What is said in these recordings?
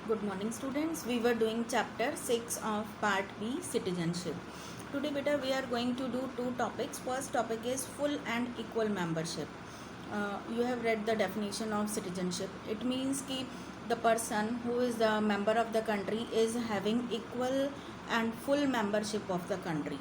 Good morning students. We were doing chapter 6 of part B, citizenship. Today beta we are going to do two topics. First topic is full and equal membership. You have read the definition of citizenship. It means कि the person who is the member of the country is having equal and full membership of the country.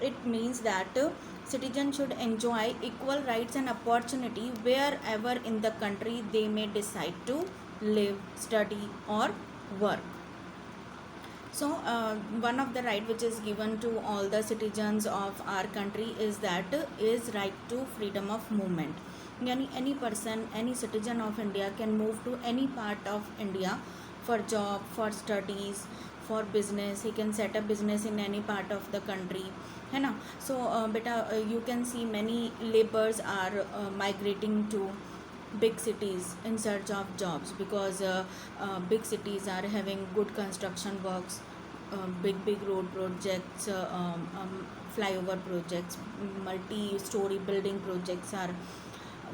It means that citizens should enjoy equal rights and opportunity wherever in the country they may decide to live, study or work. So one of the right which is given to all the citizens of our country is that is right to freedom of movement. Yani any person, any citizen of India can move to any part of India for job, for studies, for business. He can set up business in any part of the country, है ना. So beta you can see many laborers are migrating to big cities in search of jobs because big cities are having good construction works, big road projects, flyover projects, multi-story building projects are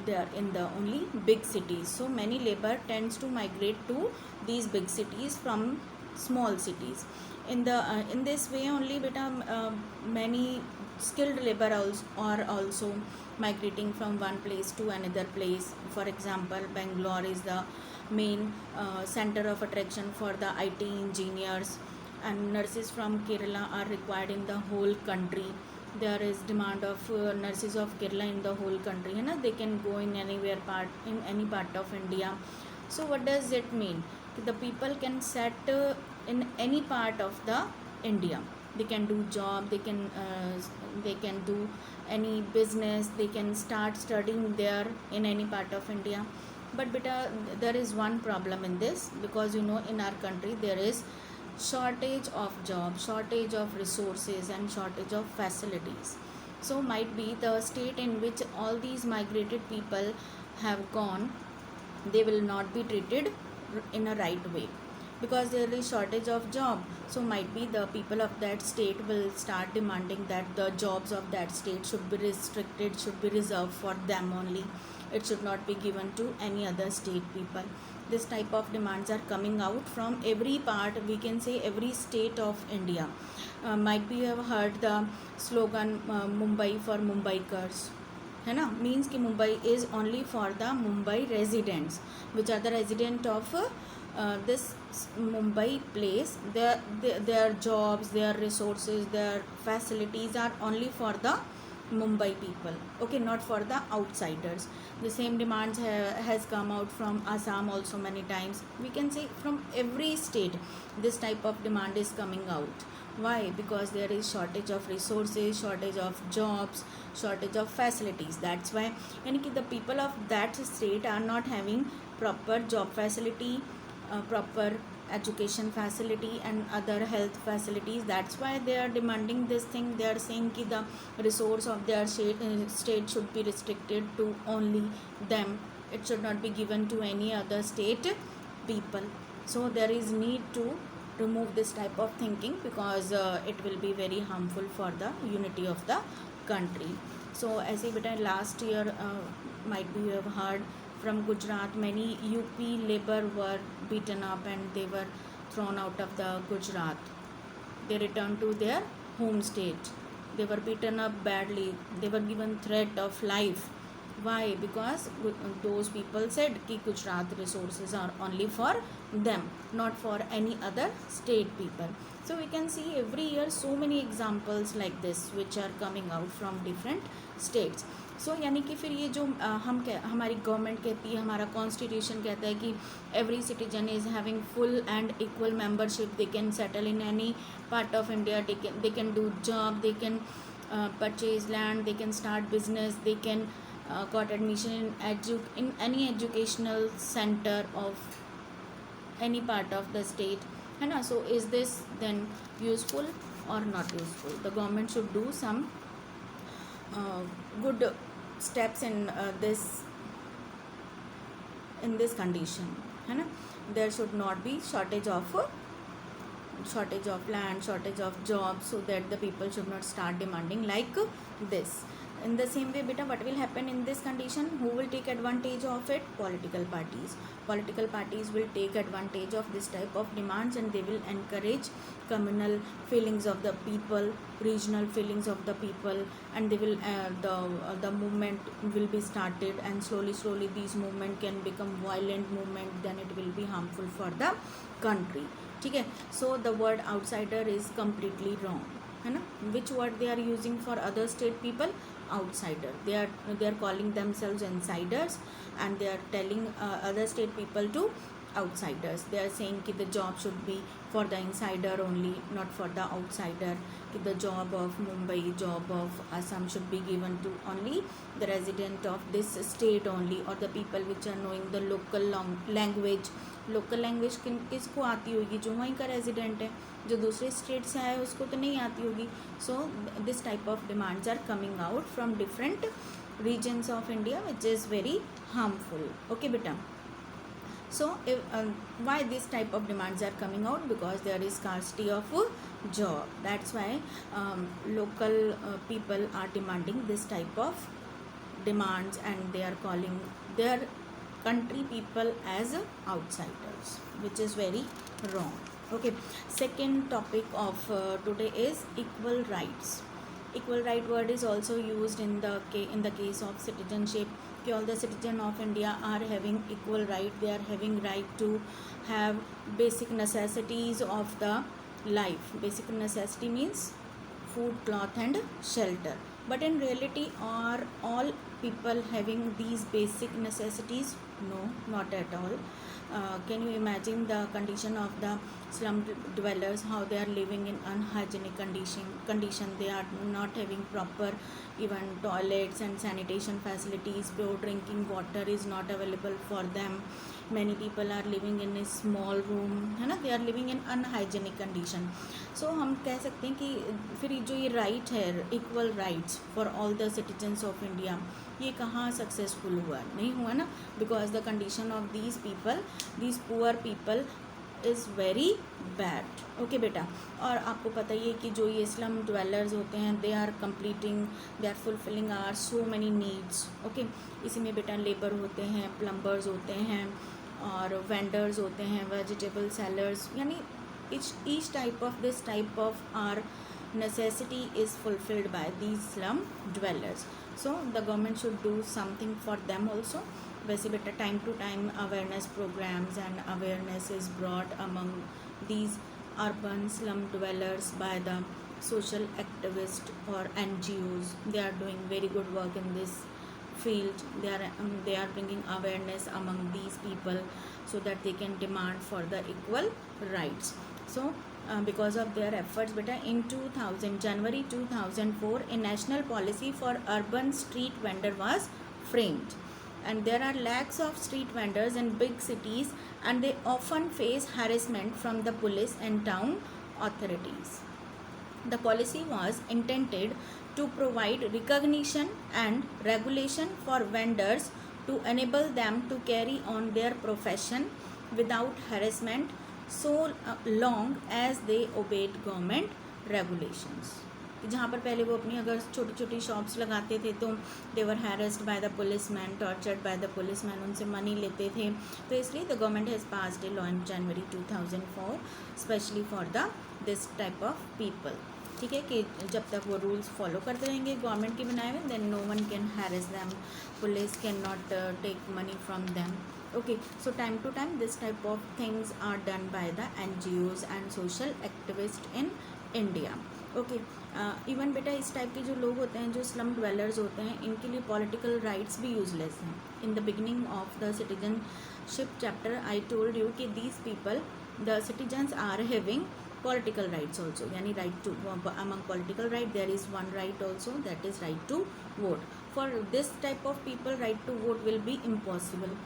there in the only big cities. So many labor tends to migrate to these big cities from small cities. In this way only beta many skilled labor are also migrating from one place to another place. For example, Bangalore is the main center of attraction for the IT engineers, and nurses from Kerala are required in the whole country. There is demand of nurses of Kerala in the whole country, you know, they can go in anywhere part in any part of India. So what does it mean? The people can set in any part of the India. They can do job, they can do any business, they can start studying there in any part of India. But beta, there is one problem in this, because you know in our country there is shortage of jobs, shortage of resources and shortage of facilities. So might be the state in which all these migrated people have gone, they will not be treated in a right way because there is shortage of job. So might be the people of that state will start demanding that the jobs of that state should be restricted, should be reserved for them only. It should not be given to any other state people. This type of demands are coming out from every part, we can say every state of India. Might be you have heard the slogan Mumbai for Mumbaikars, है ना. Means कि Mumbai is only for the Mumbai residents which are the resident of this Mumbai place. Their jobs, their resources, their facilities are only for the Mumbai people, okay, not for the outsiders. The same demands has come out from Assam also many times. We can say from every state this type of demand is coming out. Why? Because there is shortage of resources, shortage of jobs, shortage of facilities. That's why yani ki the people of that state are not having proper job facility, proper education facility and other health facilities. That's why they are demanding this thing. They are saying ki the resource of their state should be restricted to only them. It should not be given to any other state people. So there is need to remove this type of thinking because it will be very harmful for the unity of the country. So as I last year might be you have heard from Gujarat, many UP labor were beaten up and they were thrown out of the Gujarat. They returned to their home state. They were beaten up badly. They were given threat of life. Why? Because those people said कि Gujarat resources are only for them, not for any other state people. So we can see every year so many examples like this which are coming out from different states. So यानी कि फिर ये जो हमारी government कहती है, हमारा constitution कहता है कि every citizen is having full and equal membership. They can settle in any part of India, they can do job, they can purchase land, they can start business, they can got admission in any educational center of any part of the state, है ना. So is this then useful or not useful? The government should do some good steps in this condition, है ना. There should not be shortage of land, shortage of jobs, so that the people should not start demanding like this. in the same way beta, what will happen in this condition? Who will take advantage of it? Political parties. Political parties will take advantage of this type of demands, and they will encourage communal feelings of the people, regional feelings of the people, and they will the movement will be started, and slowly these movement can become violent movement, then it will be harmful for the country. ठीक है. So the word outsider is completely wrong, है ना. Which word they are using for other state people? Outsider. They are calling themselves insiders, and they are telling other state people to outsiders. They are saying कि the job should be for the insider only, not for the outsider. कि the job of Mumbai, job of Assam should be given to only the resident of this state only, or the people which are knowing the local language. Local language किसको आती होगी? जो वहीं का resident है. जो दूसरे स्टेट से आया है उसको तो नहीं आती होगी. So this type of demands are coming out from different regions of India, which is very harmful. Okay beta. So why this type of demands are coming out? Because there is scarcity of job. That's why local people are demanding this type of demands, and they are calling their country people as outsiders, which is very wrong. Okay, second topic of today is equal rights. Equal right word is also used in the case of citizenship. All the citizens of India are having equal right. They are having right to have basic necessities of the life. Basic necessity means food, cloth and shelter. But in reality, are all people having these basic necessities? No, not at all. Can you imagine the condition of the slum dwellers, how they are living in unhygienic condition? They are not having proper even toilets and sanitation facilities. Pure drinking water is not available for them. Many people are living in a small room, है ना. They are living in unhygienic condition. So हम कह सकते हैं कि फिर जो ये right है, equal rights for all the citizens of India, ये कहाँ सक्सेसफुल हुआ? नहीं हुआ ना. Because the condition of these people, these poor people is very bad. Okay बेटा. और आपको पता ही है कि जो ये स्लम ड्वेलर्स होते हैं, they are completing, they are fulfilling our so many needs. Okay, इसी में बेटा लेबर होते हैं, प्लम्बर्स होते हैं, और वेंडर्स होते हैं, वेजिटेबल सेलर्स, यानी each type of this type of our necessity is fulfilled by these slum dwellers. So the government should do something for them also. वैसे बेटा time to time awareness programs and awareness is brought among these urban slum dwellers by the social activists or NGOs. They are doing very good work in this field. They are bringing awareness among these people so that they can demand for the equal rights. So because of their efforts beta, in January 2004 a national policy for urban street vendor was framed, and there are lakhs of street vendors in big cities, and they often face harassment from the police and town authorities. The policy was intended to provide recognition and regulation for vendors to enable them to carry on their profession without harassment, so long as they obeyed government regulations. जहाँ पर पहले वो अपनी अगर छोटी छोटी shops लगाते थे तो they were harassed by the policeman, tortured by the policeman, उनसे मनी लेते थे. तो इसलिए the government has passed a law in January 2004 specially for the this type of people. ठीक है, कि जब तक वो रूल्स फॉलो करते रहेंगे गवर्नमेंट के बनाए हुए, then no one can harass them, police can not take money from them. Okay, so time to time this type of things are done by the NGOs and social activists in India. Okay, even बेटा इस type के जो लोग होते हैं, जो slum dwellers होते हैं, इनके लिए पॉलिटिकल राइट्स भी यूजलेस हैं. In the beginning of the citizenship chapter I told you कि these people, the citizens are having political rights also, yani right to, among political right there is one right also, that is right to vote. For this type of people right to vote will be impossible.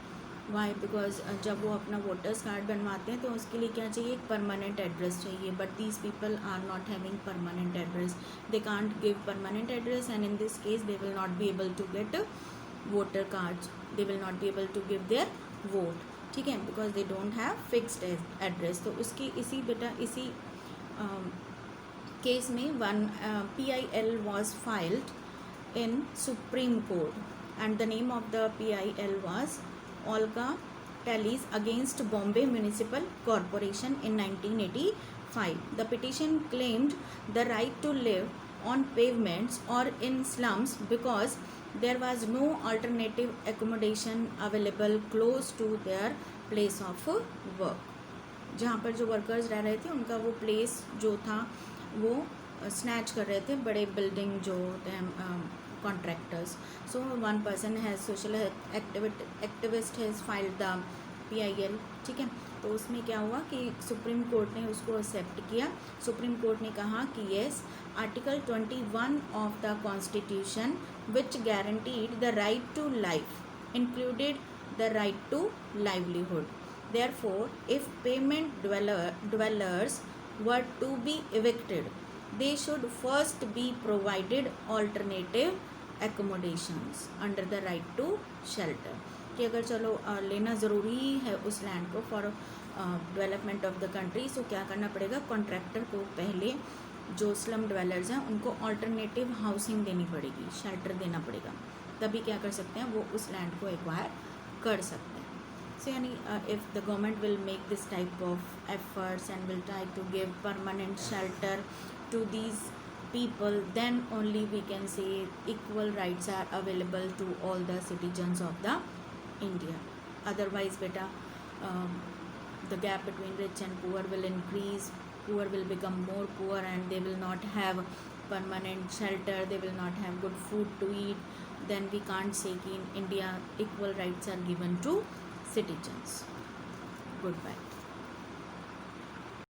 Why? Because जब वो अपना voters card बनवाते हैं तो उसके लिए क्या चाहिए? एक परमानेंट एड्रेस चाहिए. But these people are not having permanent address. They can't give permanent address, and in this case they will not be able to get voter cards. They will not be able to give their vote. ठीक है, because they don't have fixed address. तो उसकी इसी बेटा इसी case में one PIL was filed in Supreme Court, and the name of the PIL was Olga Tallies against Bombay Municipal Corporation in 1985. The petition claimed the right to live on pavements or in slums because there was no alternative accommodation available close to their place of work. जहाँ पर जो workers रह रहे थे उनका वो place जो था वो स्नैच कर रहे थे बड़े बिल्डिंग जो होते हैं contractors. So one person has social activist has filed the PIL. ठीक है, तो उसमें क्या हुआ कि सुप्रीम कोर्ट ने उसको एक्सेप्ट किया. सुप्रीम कोर्ट ने कहा कि yes, article 21 of the constitution which guaranteed the right to life included the right to livelihood. Therefore, if pavement dwellers were to be evicted, they should first be provided alternative accommodations under the right to shelter. कि अगर चलो लेना ज़रूरी है उस land को for development of the country, so क्या करना पड़ेगा, कॉन्ट्रैक्टर को पहले जो स्लम डिवेलर्स हैं उनको अल्टरनेटिव हाउसिंग देनी पड़ेगी, शेल्टर देना पड़ेगा, तभी क्या कर सकते हैं वो उस लैंड को एक्वायर कर सकते हैं. So, if the government will make this type of efforts and will try to give permanent shelter to these people, then only we can say equal rights are available to all the citizens of the India. Otherwise, beta, the gap between rich and poor will increase. Poor will become more poor, and they will not have permanent shelter. They will not have good food to eat. Then we can't say कि in India equal rights are given to citizens. Goodbye.